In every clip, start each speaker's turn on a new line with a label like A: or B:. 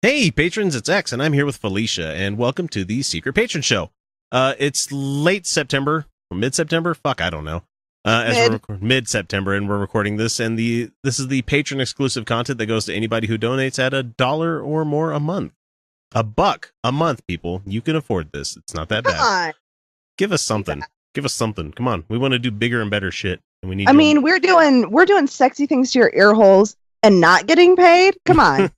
A: Hey, patrons, it's X, and I'm here with Felicia, and welcome to the Secret Patron Show. It's late September, or mid-September? Fuck, I don't know. Mid-September, and we're recording this, and this is the patron-exclusive content that goes to anybody who donates at $1 or more a month. $1 a month, people. You can afford this. It's not that bad.
B: Come on.
A: Give us something. Give us something. Come on. We want to do bigger and better shit, and we need.
B: We're doing sexy things to your ear holes and not getting paid. Come on.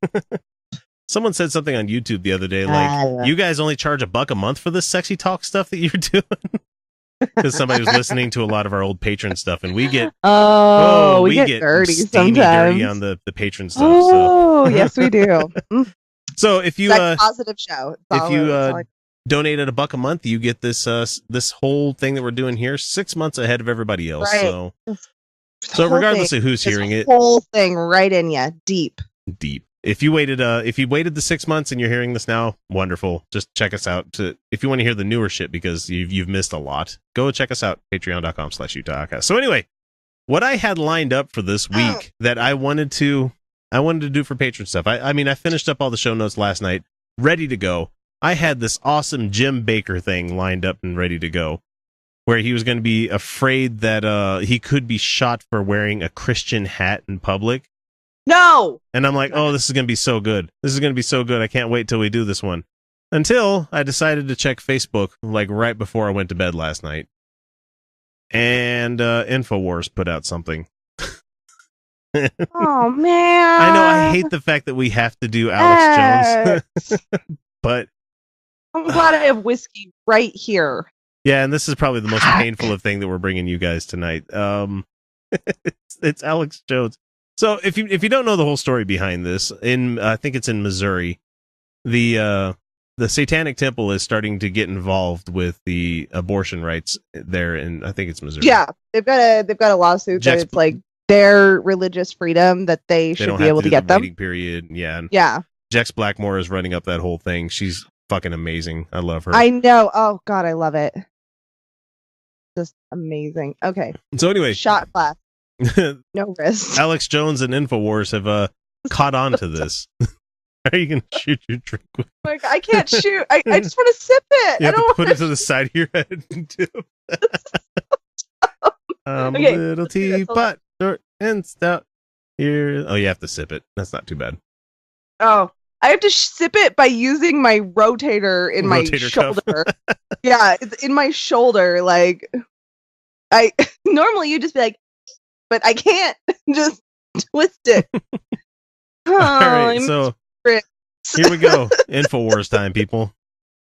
A: Someone said something on YouTube the other day, like, you guys only charge $1 a month for this sexy talk stuff that you're doing? Because somebody was listening to a lot of our old patron stuff, and we get
B: we get dirty sometimes.
A: Dirty on the patron stuff.
B: Oh, yes, we do.
A: So if you
B: positive show.
A: If you donate at $1 a month, you get this this whole thing that we're doing here 6 months ahead of everybody else.
B: Right.
A: So regardless of who's hearing it,
B: whole thing right in you, deep.
A: If you waited the 6 months and you're hearing this now, wonderful. Just check us out if you want to hear the newer shit, because you've missed a lot. Go check us out, patreon.com/Outcasts. So anyway, what I had lined up for this week that I wanted to do for patron stuff. I finished up all the show notes last night, ready to go. I had this awesome Jim Bakker thing lined up and ready to go, where he was going to be afraid that he could be shot for wearing a Christian hat in public.
B: No!
A: And I'm like, oh, this is going to be so good. This is going to be so good. I can't wait till we do this one. Until I decided to check Facebook, like right before I went to bed last night. And InfoWars put out something.
B: Oh, man.
A: I know, I hate the fact that we have to do Alex Jones. But
B: I'm glad I have whiskey right here.
A: Yeah, and this is probably the most painful of thing that we're bringing you guys tonight. It's Alex Jones. So if you don't know the whole story behind this, I think it's in Missouri, the Satanic Temple is starting to get involved with the abortion rights there, in I think it's Missouri.
B: Yeah, they've got a lawsuit that it's like their religious freedom that they should be able to get them.
A: Period. Yeah.
B: Yeah.
A: Jex Blackmore is running up that whole thing. She's fucking amazing. I love her.
B: I know. Oh God, I love it. Just amazing. Okay.
A: So anyway,
B: shot glass. No risk.
A: Alex Jones and InfoWars have caught on to this. Are you going to shoot your drink with?
B: Like, I can't shoot. I just want to sip it.
A: You have to put it to the side of your head and do
B: Okay.
A: A little teapot, short and stout. Here. Oh, you have to sip it. That's not too bad.
B: Oh, I have to sip it by using my rotator in my shoulder. Yeah, it's in my shoulder. Like, I normally you just be like, but I can't just twist it.
A: All right, so here we go. InfoWars time, people.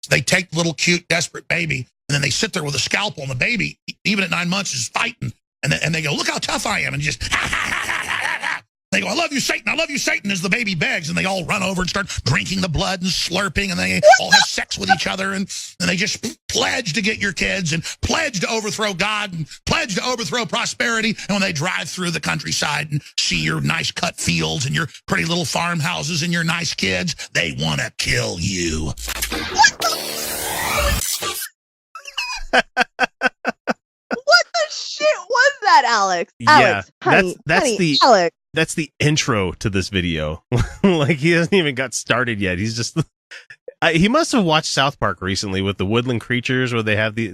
C: They take the little cute, desperate baby, and then they sit there with a scalpel, and the baby, even at 9 months, is fighting. And they go, look how tough I am. And just, they go, I love you, Satan. I love you, Satan, as the baby begs. And they all run over and start drinking the blood and slurping. And they all have sex with each other. And they just pledge to get your kids and pledge to overthrow God and pledge to overthrow prosperity. And when they drive through the countryside and see your nice cut fields and your pretty little farmhouses and your nice kids, they want to kill you.
B: What the shit was that, Alex?
A: Yeah,
B: Alex, Alex.
A: That's the intro to this video. Like, he hasn't even got started yet. He's just he must have watched South Park recently with the woodland creatures, where they have the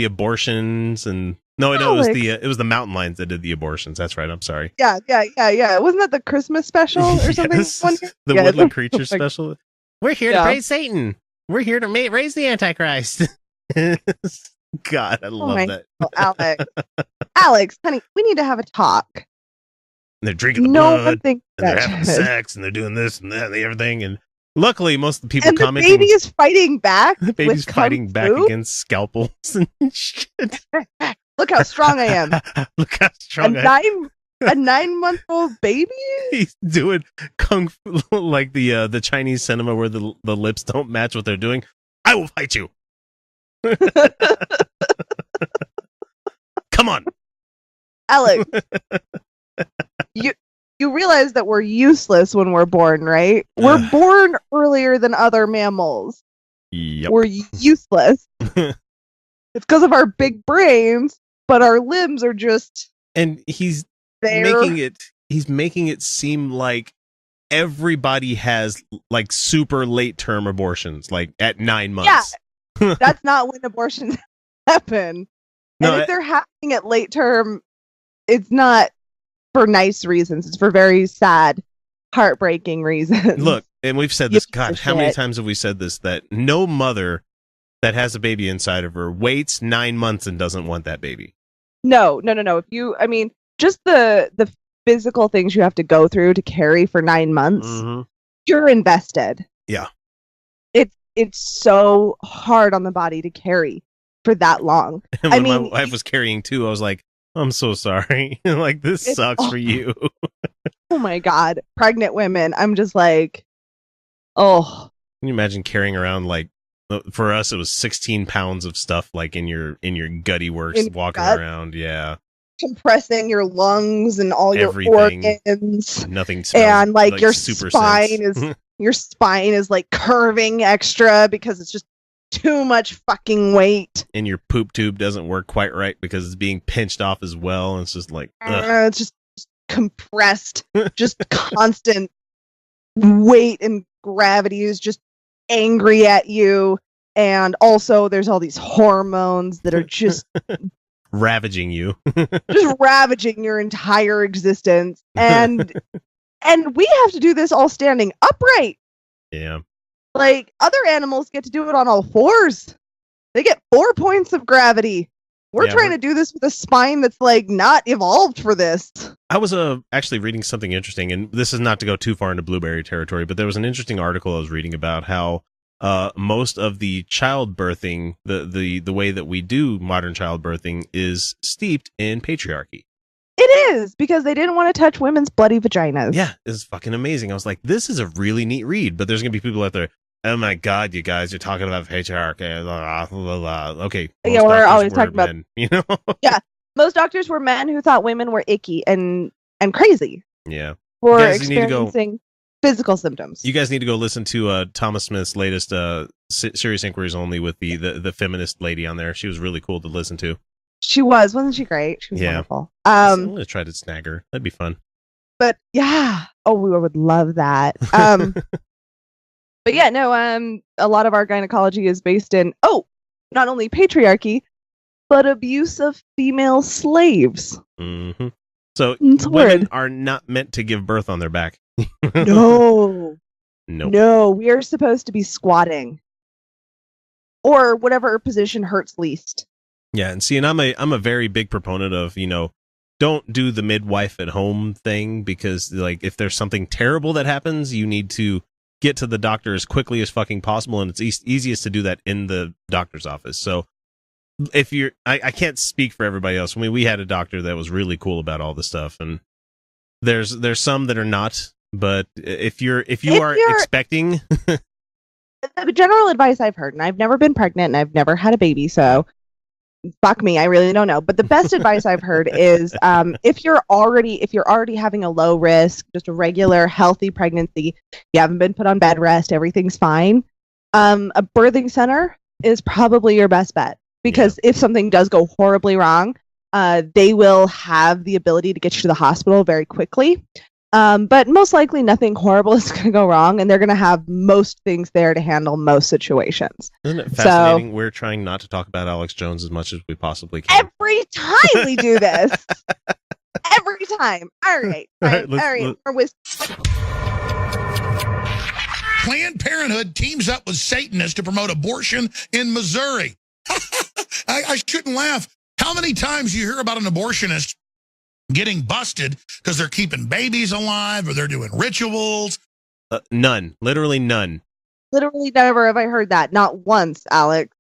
A: abortions. And no, it was the mountain lions that did the abortions. That's right. I'm sorry.
B: Yeah. Wasn't that the Christmas special or something?
A: Yes, the woodland creatures special. We're here to praise Satan. We're here to raise the Antichrist. God, I love that.
B: Alex, honey, we need to have a talk.
A: And they're drinking the blood, and they're having sex, and they're doing this and that and everything. And luckily, most of the people commenting,
B: the baby is fighting back.
A: The baby's fighting back against scalpels and shit.
B: Look how strong I am.
A: Look how strong I am.
B: A 9-month-old baby?
A: He's doing kung fu, like the Chinese cinema where the lips don't match what they're doing. I will fight you. Come on,
B: Alex. You realize that we're useless when we're born, right? We're born earlier than other mammals.
A: Yep.
B: We're useless. It's because of our big brains, but our limbs are just.
A: And he's
B: there.
A: making it seem like everybody has like super late term abortions, like at 9 months.
B: Yeah, that's not when abortions happen.
A: No,
B: and if they're happening at late term, it's not for nice reasons. It's for very sad, heartbreaking reasons.
A: Look, and we've said this, God, how many times have we said this, that no mother that has a baby inside of her waits 9 months and doesn't want that baby.
B: No. I mean, just the physical things you have to go through to carry for 9 months, you're invested.
A: Yeah.
B: It's so hard on the body to carry for that long.
A: And when my wife was carrying too, I was like, I'm so sorry. Like, this sucks for you.
B: Oh my God. Pregnant women. I'm just like, oh.
A: Can you imagine carrying around, like, for us, it was 16 pounds of stuff, like in your gutty works, walking around. Yeah.
B: Compressing your lungs and all
A: everything.
B: Your organs.
A: Nothing smells,
B: and like your
A: super
B: spine your spine is like curving extra because it's just too much fucking weight.
A: And your poop tube doesn't work quite right because it's being pinched off as well. And it's just like,
B: it's just compressed, just constant weight and gravity is just angry at you. And also there's all these hormones that are just
A: ravaging you.
B: Just ravaging your entire existence. And we have to do this all standing upright.
A: Yeah.
B: Like, other animals get to do it on all fours. They get 4 points of gravity. We're trying to do this with a spine that's like not evolved for this.
A: I was actually reading something interesting, and this is not to go too far into blueberry territory, but there was an interesting article I was reading about how most of the childbirthing, the way that we do modern childbirthing, is steeped in patriarchy.
B: It is, because they didn't want to touch women's bloody vaginas.
A: Yeah, it's fucking amazing. I was like, this is a really neat read, but there's going to be people out there, oh my God, you guys, you're talking about patriarchy. Blah, blah, blah. Okay.
B: Yeah, we're always talking about
A: men, you know?
B: Yeah, most doctors were men who thought women were icky and crazy.
A: Yeah.
B: For experiencing physical symptoms.
A: You guys need to go listen to Thomas Smith's latest Serious Inquiries Only with the feminist lady on there. She was really cool to listen to.
B: She wasn't she great? She was wonderful.
A: I'm gonna try to snag her. That'd be fun.
B: But yeah, we would love that. But yeah, no. A lot of our gynecology is based in not only patriarchy, but abuse of female slaves.
A: Mm-hmm. So women are not meant to give birth on their back.
B: No.
A: Nope.
B: No, we are supposed to be squatting, or whatever position hurts least.
A: Yeah, and see, and I'm a very big proponent of, don't do the midwife at home thing, because like if there's something terrible that happens, you need to get to the doctor as quickly as fucking possible, and it's easiest to do that in the doctor's office. So if I can't speak for everybody else. I mean, we had a doctor that was really cool about all this stuff, and there's some that are not, but if you are expecting
B: the general advice I've heard, and I've never been pregnant and I've never had a baby, so fuck me, I really don't know. But the best advice I've heard is if you're already having a low risk, just a regular healthy pregnancy, you haven't been put on bed rest, everything's fine, a birthing center is probably your best bet, because if something does go horribly wrong, they will have the ability to get you to the hospital very quickly. But most likely nothing horrible is going to go wrong, and they're going to have most things there to handle most situations.
A: Isn't it fascinating? We're trying not to talk about Alex Jones as much as we possibly can.
B: Every time we do this. Every time. All right.
C: Planned Parenthood teams up with Satanists to promote abortion in Missouri. I shouldn't laugh. How many times do you hear about an abortionist getting busted because they're keeping babies alive or they're doing rituals?
A: None. Literally none.
B: Literally never have I heard that. Not once, Alex.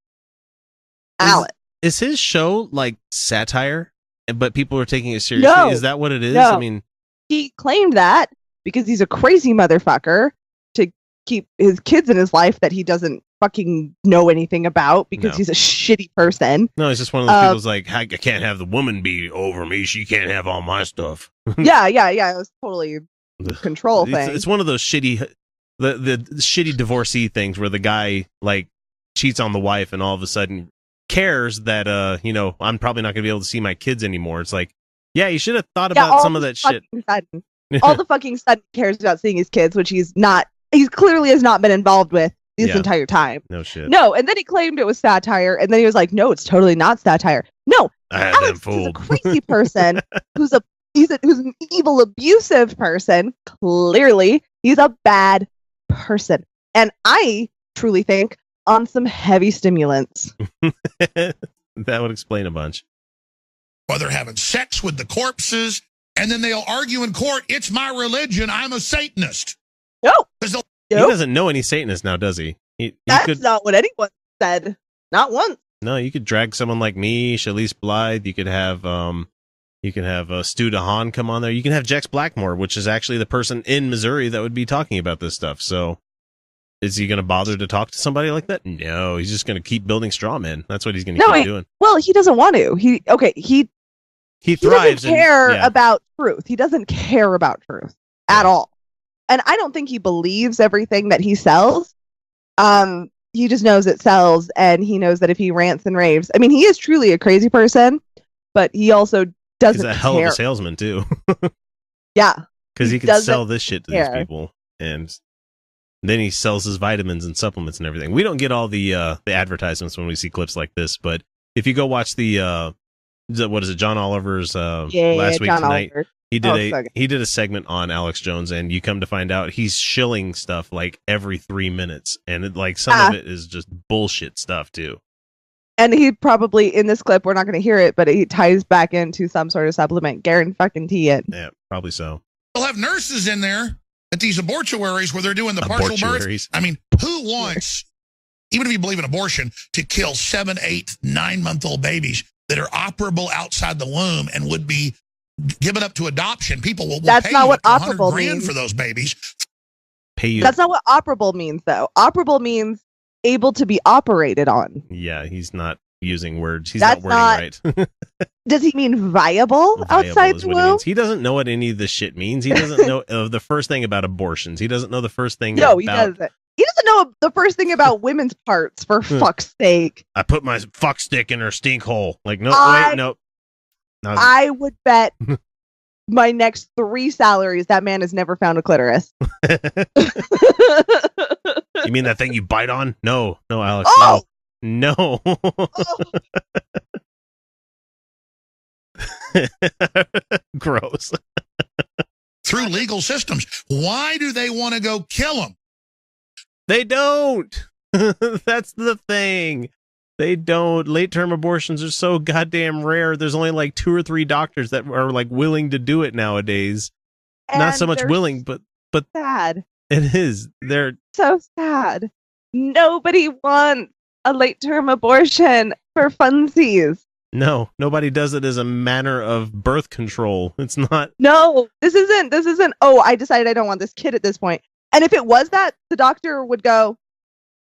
A: Is his show like satire, but people are taking it seriously?
B: No.
A: Is that what it is?
B: No.
A: I mean,
B: he claimed that because he's a crazy motherfucker to keep his kids in his life that he doesn't fucking know anything about, because he's a shitty person.
A: No, it's just one of those people's like, I can't have the woman be over me. She can't have all my stuff.
B: Yeah. It was totally a control thing.
A: It's one of those shitty, the shitty divorcee things where the guy like cheats on the wife and all of a sudden cares that, I'm probably not going to be able to see my kids anymore. It's like, yeah, you should have thought about some of that shit.
B: all the fucking sudden cares about seeing his kids, which he's clearly has not been involved with this entire time.
A: No shit.
B: No, and then he claimed it was satire, and then he was like, no, it's totally not satire. No, Alex is a crazy person who's an evil, abusive person. Clearly, he's a bad person. And I truly think on some heavy stimulants.
A: That would explain a bunch.
C: Or they're having sex with the corpses, and then they'll argue in court, it's my religion, I'm a Satanist.
B: No.
A: He doesn't know any Satanists now, does he?
B: That's not what anyone said. Not once.
A: No, you could drag someone like me, Shalice Blythe. You could have Stu DeHaan come on there. You can have Jex Blackmore, which is actually the person in Missouri that would be talking about this stuff. So, is he going to bother to talk to somebody like that? No, he's just going to keep building straw men. That's what he's going to keep doing.
B: Well, he doesn't want to. He
A: thrives.
B: He doesn't care about truth. He doesn't care about truth at all. And I don't think he believes everything that he sells. He just knows it sells, and he knows that if he rants and raves, I mean, he is truly a crazy person, but he also doesn't care. He's a hell of
A: a salesman too.
B: Yeah,
A: because he can sell this shit to these people, and then he sells his vitamins and supplements and everything. We don't get all the advertisements when we see clips like this, but if you go watch the what is it, John Oliver's last week
B: John
A: tonight.
B: Oliver.
A: He did a segment on Alex Jones, and you come to find out he's shilling stuff like every 3 minutes, and some of it is just bullshit stuff too.
B: And he probably, in this clip, we're not going to hear it, but he ties back into some sort of supplement. Guarantee it.
A: Yeah, probably so.
C: They'll have nurses in there at these abortuaries where they're doing the partial birth. I mean, who wants, even if you believe in abortion, to kill 7, 8, 9-month-old babies that are operable outside the womb and would be given up to adoption? People will
B: That's
C: pay
B: not
C: you
B: what
C: $100
B: operable
C: grand
B: means
C: for those babies.
A: Pay you.
B: That's not what operable means, though. Operable means able to be operated on.
A: Yeah, he's not using words. He's not wording right.
B: Does he mean viable outside the womb?
A: He doesn't know what any of this shit means. He doesn't know the first thing about abortions. He doesn't know the first thing.
B: No, he doesn't. He doesn't know the first thing about women's parts, for fuck's sake.
A: I put my fuck stick in her stink hole. Like, no, wait, no.
B: I would bet my next 3 salaries that man has never found a clitoris.
A: You mean that thing you bite on? No, Alex. No. Gross.
C: Through legal systems. Why do they want to go kill them?
A: They don't. That's the thing. They don't. Late-term abortions are so goddamn rare. There's only like 2 or 3 doctors that are like willing to do it nowadays. And not so much willing, but
B: sad.
A: It is. They're
B: so sad. Nobody wants a late-term abortion for funsies.
A: No, nobody does it as a manner of birth control. It's not.
B: No, this isn't. Oh, I decided I don't want this kid at this point. And if it was that, the doctor would go,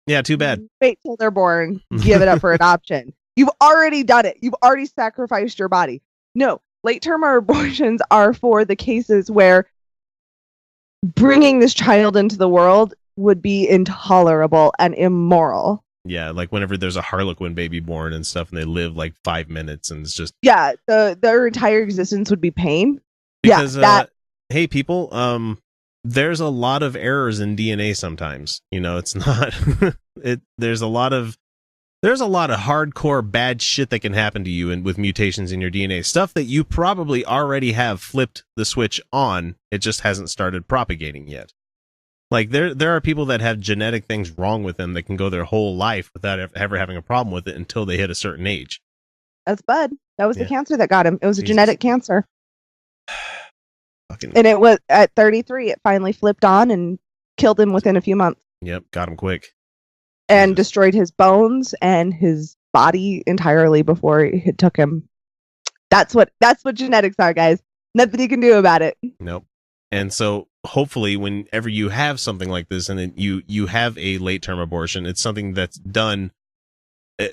A: yeah, too bad.
B: Wait till they're born. Give it up for adoption. You've already done it. You've already sacrificed your body. No, late-term abortions are for the cases where bringing this child into the world would be intolerable and immoral.
A: Yeah, like whenever there's a Harlequin baby born and stuff, and they live like 5 minutes, and it's just
B: their entire existence would be pain.
A: Because hey, people, there's a lot of errors in DNA sometimes. You know, it's not there's a lot of hardcore bad shit that can happen to you with mutations in your DNA. Stuff that you probably already have flipped the switch on. It just hasn't started propagating yet. Like there are people that have genetic things wrong with them that can go their whole life without ever having a problem with it until they hit a certain age.
B: That's Bud. That was the cancer that got him. It was a genetic cancer. And it was at 33, it finally flipped on and killed him within a few months.
A: Yep, got him quick.
B: And destroyed his bones and his body entirely before it took him. That's what genetics are, guys. Nothing you can do about it.
A: Nope. And so hopefully whenever you have something like this and you have a late-term abortion, it's something that's done,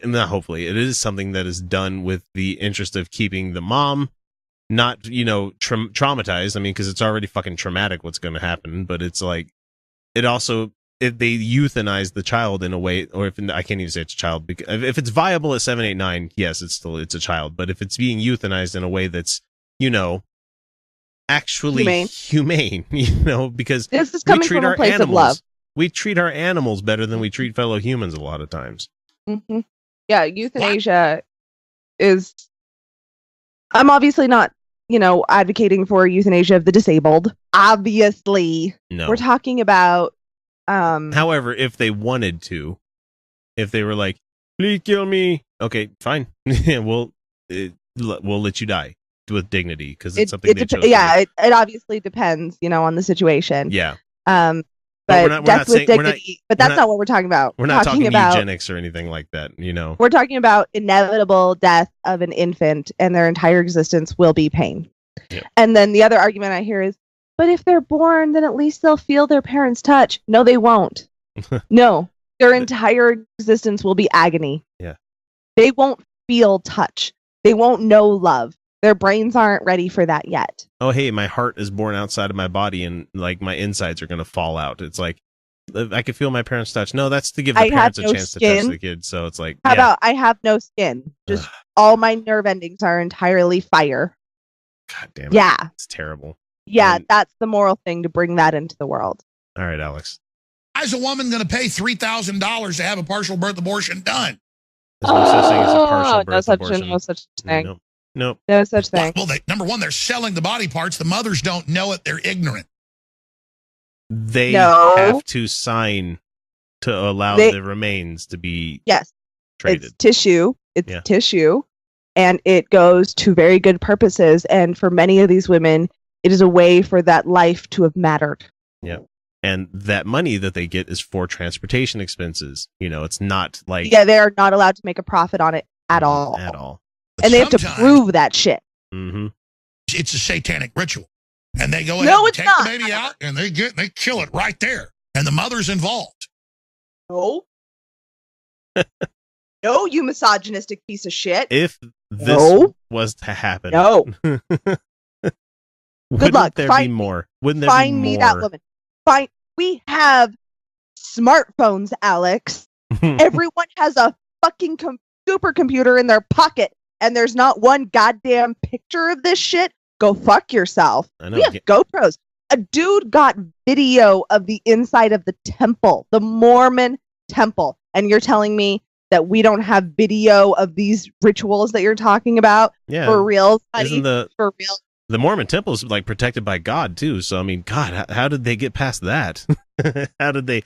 A: not hopefully, it is something that is done with the interest of keeping the mom not, traumatized. I mean, because it's already fucking traumatic what's going to happen, but it's like, it also, if they euthanize the child in a way, or if I can't even say it's a child, because if it's viable at 7, 8, 9, yes, it's a child. But if it's being euthanized in a way that's, actually humane, because
B: this is coming from a place of love.
A: We treat our animals better than we treat fellow humans a lot of times.
B: Mm-hmm. Yeah, euthanasia is... I'm obviously not, advocating for euthanasia of the disabled. Obviously.
A: No.
B: We're talking about...
A: However, if they wanted to, if they were like, please kill me, okay, fine. we'll let you die with dignity, because it's something they chose.
B: Yeah, it obviously depends, on the situation.
A: Yeah.
B: But death with dignity. But that's not what we're talking about.
A: We're not talking about eugenics or anything like that,
B: We're talking about inevitable death of an infant, and their entire existence will be pain.
A: Yep.
B: And then the other argument I hear is, but if they're born, then at least they'll feel their parents' touch. No, they won't. No, their entire existence will be agony.
A: Yeah.
B: They won't feel touch. They won't know love. Their brains aren't ready for that yet.
A: Oh, hey, my heart is born outside of my body, and like my insides are going to fall out. It's like, I can feel my parents' touch. No, that's to give the parents a chance to touch the kid. So it's like,
B: how about I have no skin? Just all my nerve endings are entirely fire.
A: God damn it.
B: Yeah.
A: It's terrible.
B: Yeah, that's the moral thing, to bring that into the world.
A: All right, Alex.
C: Why is a woman going to pay $3,000 to have a partial birth abortion done?
A: There's no such thing as a partial birth abortion.
B: No such thing.
A: Nope.
B: No such thing.
C: Well, number one, they're selling the body parts. The mothers don't know it. They're ignorant.
A: They have to sign to allow the remains to be traded.
B: It's tissue. It's tissue. And it goes to very good purposes. And for many of these women, it is a way for that life to have mattered.
A: Yeah. And that money that they get is for transportation expenses. It's not like...
B: Yeah, they are not allowed to make a profit on it at all.
A: At all.
B: And they have to prove that shit.
A: Mm-hmm.
C: It's a satanic ritual. And they go ahead and take the baby out, and they kill it right there. And the mother's involved.
B: No. No, you misogynistic piece of shit.
A: If this was to happen.
B: No. Good luck.
A: There be more? Wouldn't there
B: find
A: be more?
B: Me that woman. We have smartphones, Alex. Everyone has a fucking supercomputer in their pocket, and there's not one goddamn picture of this shit. Go fuck yourself.
A: I know.
B: We have GoPros. A dude got video of the inside of the temple, the Mormon temple, and you're telling me that we don't have video of these rituals that you're talking about?
A: Yeah.
B: For real, buddy?
A: For real? The Mormon temple is like protected by God too. So I mean, God, how did they get past that? How did they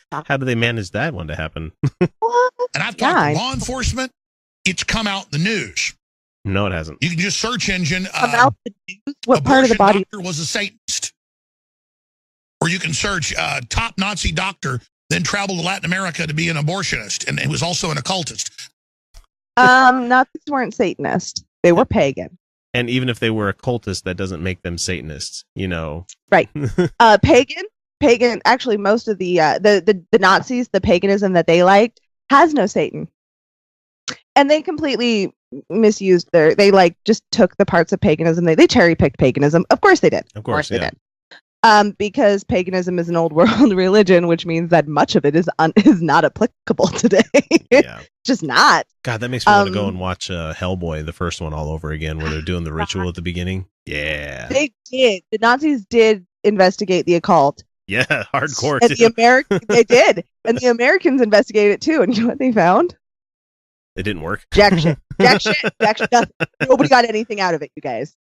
A: manage that one to happen?
B: What?
C: And I've talked to law enforcement. It's come out in the news.
A: No, it hasn't.
C: You can just search engine.
B: Come out the news? What part of the body?
C: Doctor was a Satanist. Or you can search top Nazi doctor, then traveled to Latin America to be an abortionist, and he was also an occultist.
B: Nazis weren't Satanists. They were pagan.
A: And even if they were occultists, that doesn't make them Satanists,
B: Right. Pagan. Actually, most of the Nazis, the paganism that they liked, has no Satan, and they completely misused they just took the parts of paganism. They cherry picked paganism. Of course they did.
A: Of course they did.
B: Because paganism is an old world religion, which means that much of it is not applicable today.
A: Yeah.
B: Just not.
A: God, that makes me want to go and watch Hellboy, the first one, all over again, where they're doing the ritual at the beginning. Yeah.
B: They did. The Nazis did investigate the occult.
A: Yeah, hardcore.
B: And they did. And the Americans investigated it too. And you know what they found?
A: It didn't work.
B: Jack shit. Nothing. Nobody got anything out of it, you guys.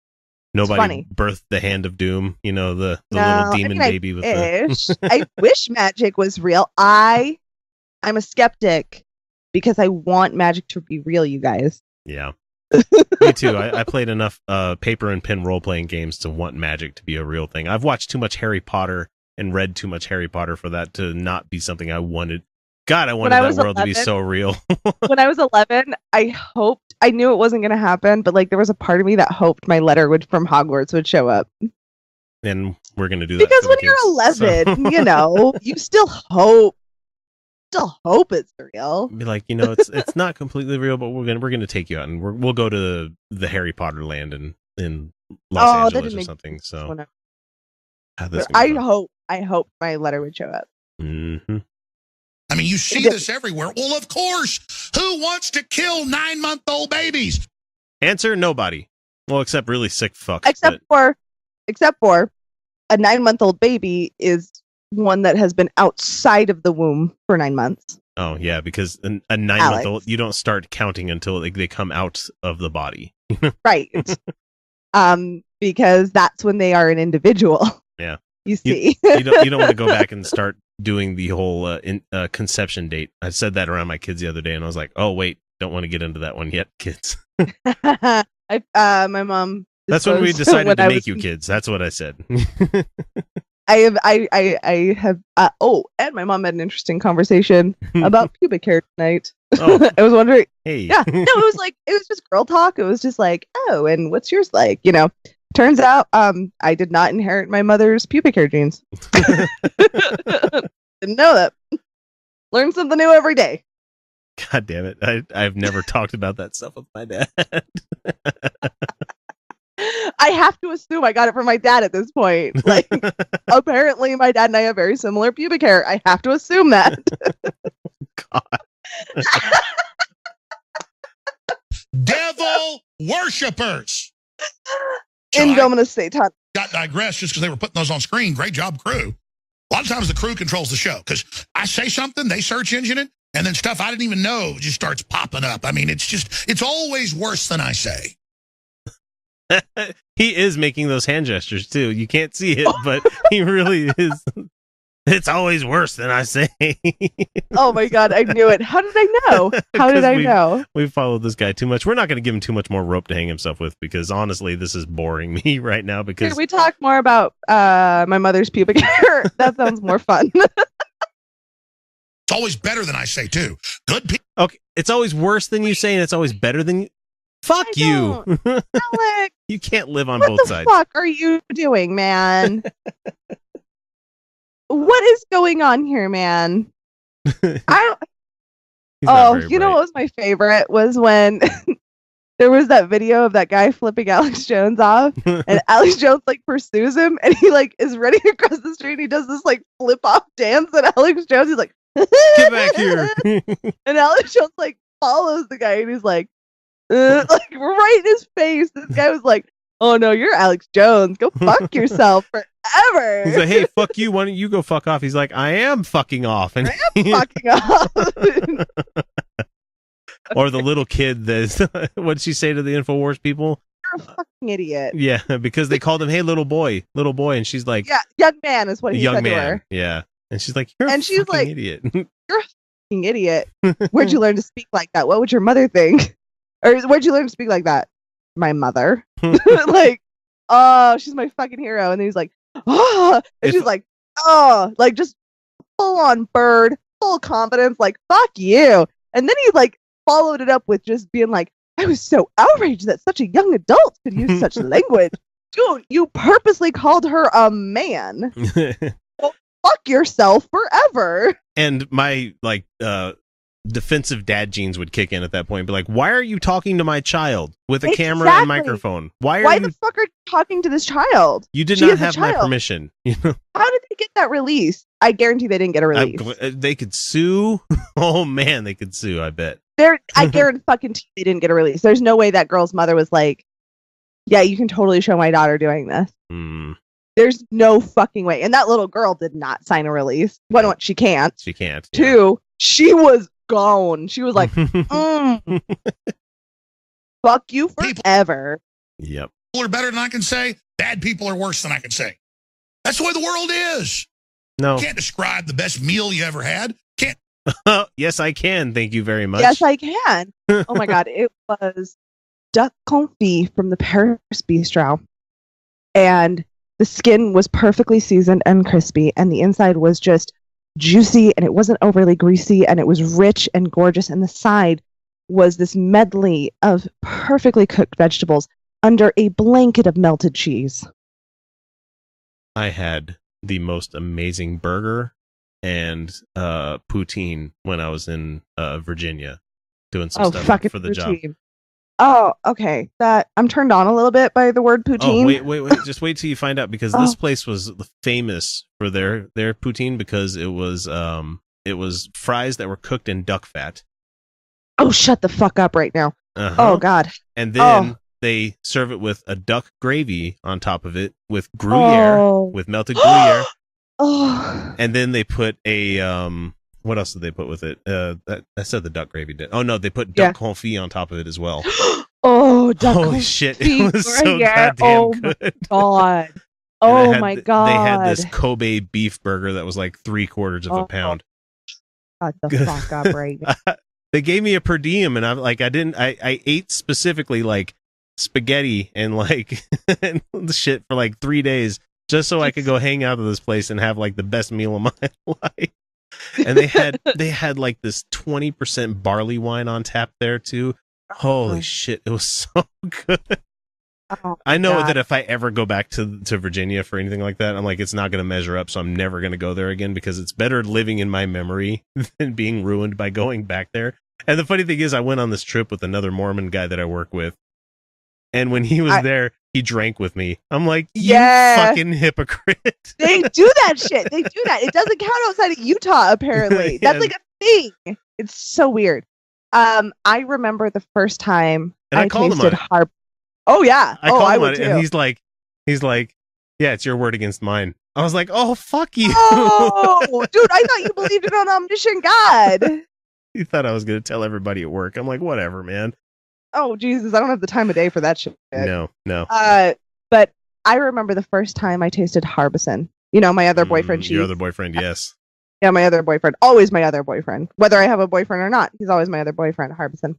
A: Nobody birthed the hand of doom, the little demon baby with
B: I wish magic was real. I'm a skeptic because I want magic to be real, you guys.
A: Yeah. Me too. I played enough paper and pen role-playing games to want magic to be a real thing. I've watched too much Harry Potter and read too much Harry Potter for that to not be something I wanted. God, I wanted that world to be so real.
B: When I was 11, I knew it wasn't going to happen, but there was a part of me that hoped my letter from Hogwarts would show up.
A: And we're going to do that.
B: Because when you're 11, you still hope. Still hope it's real.
A: Be like, it's not completely real, but we're gonna take you out, and we'll go to the Harry Potter land in Los Angeles or something. So
B: I hope my letter would show up.
A: Mm-hmm.
C: I mean, you see this everywhere. Well, of course. Who wants to kill 9-month-old babies?
A: Answer: nobody. Well, except really sick fucks.
B: Except for except for a 9-month-old baby is one that has been outside of the womb for 9 months.
A: Oh, yeah, because a 9-month-old, you don't start counting until they come out of the body.
B: Right. Because that's when they are an individual.
A: Yeah.
B: You see.
A: You don't want to go back and start doing the whole conception date. I said that around my kids the other day, and I was like, oh, wait, don't want to get into that one yet, kids.
B: My mom...
A: That's when we decided to make you kids. That's what I said.
B: I have and my mom had an interesting conversation about pubic hair tonight.
A: Oh.
B: I was wondering.
A: Hey.
B: Yeah. No, it was just girl talk. It was just like, oh, and what's yours like? You know. Turns out I did not inherit my mother's pubic hair genes. Didn't know that. Learn something new every day.
A: God damn it. I've never talked about that stuff with my dad.
B: I have to assume I got it from my dad at this point. Like, apparently my dad and I have very similar pubic hair. I have to assume that.
A: God.
C: Devil worshippers.
B: Indominus Satan.
C: Got digressed just because they were putting those on screen. Great job, crew. A lot of times the crew controls the show because I say something, they search engine it, and then stuff I didn't even know just starts popping up. I mean, it's always worse than I say.
A: He is making those hand gestures too. You can't see it, but he really is. It's always worse than I say.
B: Oh my God, I knew it. How did I know? How did I know?
A: We followed this guy too much. We're not going to give him too much more rope to hang himself with because honestly, this is boring me right now. Because
B: Can we talk more about my mother's pubic hair? That sounds more fun.
C: It's always better than I say too. Good people.
A: Okay, it's always worse than you say, and it's always better than you. Fuck you.
B: Alex,
A: you can't live on both sides.
B: What the fuck are you doing, man? What is going on here, man? I don't. You know what was my favorite was when there was that video of that guy flipping Alex Jones off, and Alex Jones like pursues him, and he like is running across the street, and he does this like flip off dance, and Alex Jones he's like,
A: get back here,
B: and Alex Jones like follows the guy, and he's like right in his face. This guy was like, oh no, you're Alex Jones. Go fuck yourself forever.
A: He's like, hey, fuck you. Why don't you go fuck off? He's like, I am fucking off. And
B: I am fucking off.
A: Or the little kid that, what did she say to the InfoWars people?
B: You're a fucking idiot.
A: Yeah, because they called him, hey, little boy. And she's like,
B: yeah, young man is what he said to her.
A: Yeah. And she's like, you're a
B: she's
A: fucking
B: like,
A: idiot.
B: You're a fucking idiot. Where'd you learn to speak like that? What would your mother think? Or where'd you learn to speak like that? My mother. Like, oh, she's my fucking hero. And then he's like, oh, and she's like, oh, like just full on bird, full confidence, like, fuck you. And then he like followed it up with just being like, I was so outraged that such a young adult could use such language. Dude, you purposely called her a man. Well, fuck yourself forever.
A: And my like defensive dad genes would kick in at that point and be like, why are you talking to my child with a camera and microphone? Why
B: the fuck are you talking to this child?
A: You did not have my permission. You know?
B: How did they get that release? I guarantee they didn't get a release.
A: They could sue. Oh man, they could sue, I bet.
B: I guarantee fucking they didn't get a release. There's no way that girl's mother was like, yeah, you can totally show my daughter doing this. There's no fucking way. And that little girl did not sign a release. One, she can't.
A: She can't.
B: Two, she was gone. She was like, fuck you forever.
A: Yep.
C: People are better than I can say. Bad people are worse than I can say. That's the way the world is.
A: No.
C: You can't describe the best meal you ever had. Can't.
A: Yes, I can. Thank you very much.
B: Yes, I can. Oh my God. It was duck confit from the Paris Bistro. And the skin was perfectly seasoned and crispy. And the inside was just juicy, and it wasn't overly greasy, and it was rich and gorgeous. And the side was this medley of perfectly cooked vegetables under a blanket of melted cheese.
A: I had the most amazing burger and poutine when I was in Virginia doing some stuff for the
B: poutine.
A: job.
B: Oh, okay. That I'm turned on a little bit by the word poutine.
A: Oh, wait. Just wait till you find out, because this place was famous for their poutine because it was fries that were cooked in duck fat.
B: Oh, shut the fuck up right now.
A: Uh-huh.
B: Oh God.
A: And then they serve it with a duck gravy on top of it with Gruyere, with melted Gruyere. And then they put a what else did they put with it? I said the duck gravy did. Oh no, they put duck confit on top of it as well.
B: Oh, duck
A: holy
B: confit.
A: shit! It was so goddamn good.
B: God. Oh my God.
A: They had this Kobe beef burger that was like 3/4 of a pound.
B: Shut the fuck up, right now.
A: They gave me a per diem, and I ate specifically like spaghetti and like and shit for like 3 days just so I could go hang out at this place and have like the best meal of my life. And they had like this 20% barley wine on tap there too. Holy shit, it was so good. Oh, I know that if I ever go back to Virginia for anything like that, I'm like, it's not going to measure up, so I'm never going to go there again because it's better living in my memory than being ruined by going back there. And the funny thing is, I went on this trip with another Mormon guy that I work with, and when he was there, he drank with me. I'm like, you fucking hypocrite.
B: They do that shit. They do that. It doesn't count outside of Utah, apparently. That's like a thing. It's so weird. I remember the first time I tasted harp. Oh yeah.
A: I would too. And he's like, yeah, it's your word against mine. I was like, oh, fuck you.
B: Oh, dude, I thought you believed in an omniscient God.
A: He thought I was going to tell everybody at work. I'm like, whatever, man.
B: Oh, Jesus, I don't have the time of day for that shit.
A: No.
B: But I remember the first time I tasted Harbison. You know, my other boyfriend.
A: Your other boyfriend, yes.
B: Yeah, my other boyfriend. Always my other boyfriend. Whether I have a boyfriend or not, he's always my other boyfriend, Harbison.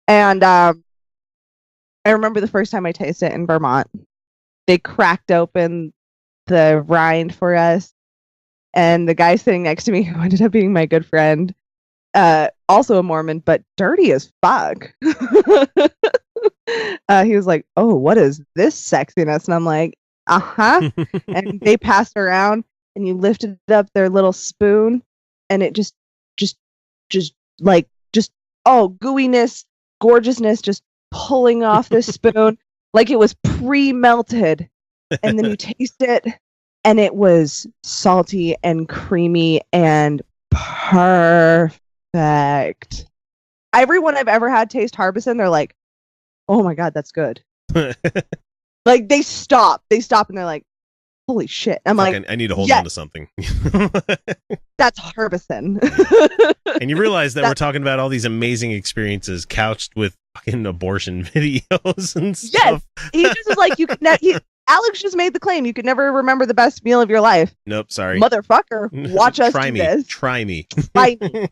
B: And I remember the first time I tasted it in Vermont. They cracked open the rind for us. And the guy sitting next to me, who ended up being my good friend, also a Mormon, but dirty as fuck. He was like, oh, what is this sexiness? And I'm like, uh-huh. And they passed around, and you lifted up their little spoon, and it just gooiness, gorgeousness, just pulling off this spoon like it was pre-melted. And then you taste it, and it was salty and creamy and perfect. Everyone I've ever had taste Harbison, they're like, oh my God, that's good. Like they stop and they're like, holy shit. I'm like,
A: I need to hold on to something.
B: That's Harbison.
A: And you realize that we're talking about all these amazing experiences couched with fucking abortion videos and stuff.
B: Yes. He just was like, you could Alex just made the claim you could never remember the best meal of your life.
A: Nope, sorry.
B: Motherfucker, watch us do this.
A: Try me.
B: Try me.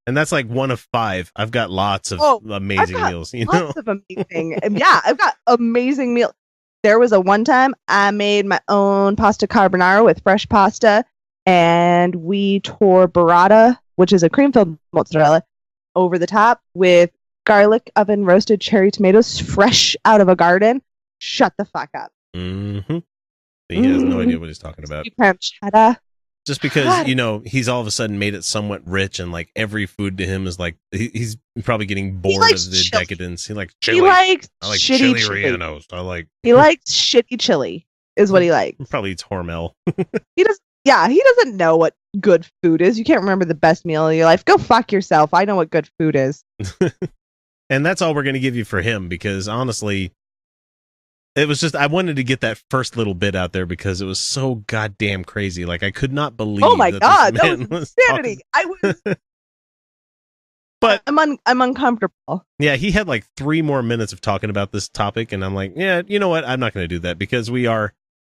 A: And that's like 1 of 5. I've got lots of amazing meals.
B: Lots of amazing. Yeah, I've got amazing meals. There was a one time I made my own pasta carbonara with fresh pasta, and we tore burrata, which is a cream-filled mozzarella, over the top with garlic oven roasted cherry tomatoes fresh out of a garden. Shut the fuck up.
A: Mm-hmm. He has no idea what he's talking about.
B: Pancetta.
A: Just because, he's all of a sudden made it somewhat rich, and like every food to him is like, he's probably getting bored of the decadence. He likes chili.
B: He likes
A: I like
B: shitty
A: chili rellenos.
B: He likes shitty chili, is what he likes.
A: Probably eats Hormel.
B: He doesn't know what good food is. You can't remember the best meal of your life. Go fuck yourself. I know what good food is.
A: And that's all we're going to give you for him, because honestly, it was just, I wanted to get that first little bit out there because it was so goddamn crazy. Like, I could not believe.
B: Oh my God, that was insanity. But I'm uncomfortable.
A: Yeah, he had like 3 more minutes of talking about this topic, and I'm like, yeah, you know what? I'm not going to do that because we are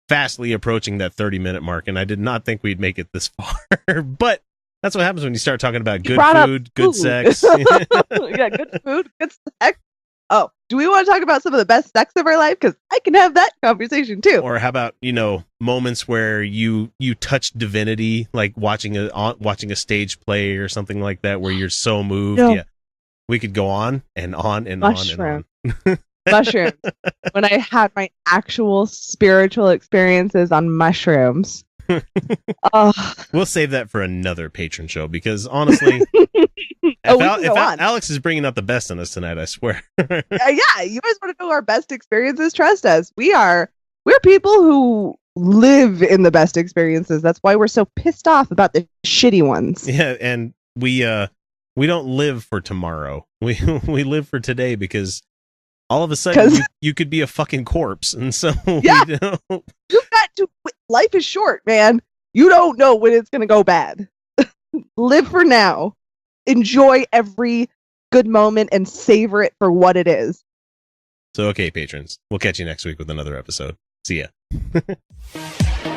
A: fastly approaching that 30-minute mark, and I did not think we'd make it this far. But that's what happens when you start talking about good food, good sex.
B: Yeah, good food, good sex. Oh, do we want to talk about some of the best sex of our life? Because I can have that conversation too.
A: Or how about, moments where you touch divinity, like watching a stage play or something like that, where you're so moved. No. Yeah, we could go on and on and
B: Mushroom.
A: on and on.
B: Mushrooms. When I had my actual spiritual experiences on mushrooms.
A: We'll save that for another Patron show, because honestly, Alex is bringing out the best in us tonight, I swear.
B: Yeah, you guys want to know our best experiences? Trust us. We're people who live in the best experiences. That's why we're so pissed off about the shitty ones.
A: Yeah, and we don't live for tomorrow. We live for today, because All of a sudden, you could be a fucking corpse, and so
B: yeah, you've got to. Life is short, man. You don't know when it's gonna go bad. Live for now. Enjoy every good moment and savor it for what it is.
A: So, okay, patrons, we'll catch you next week with another episode. See ya.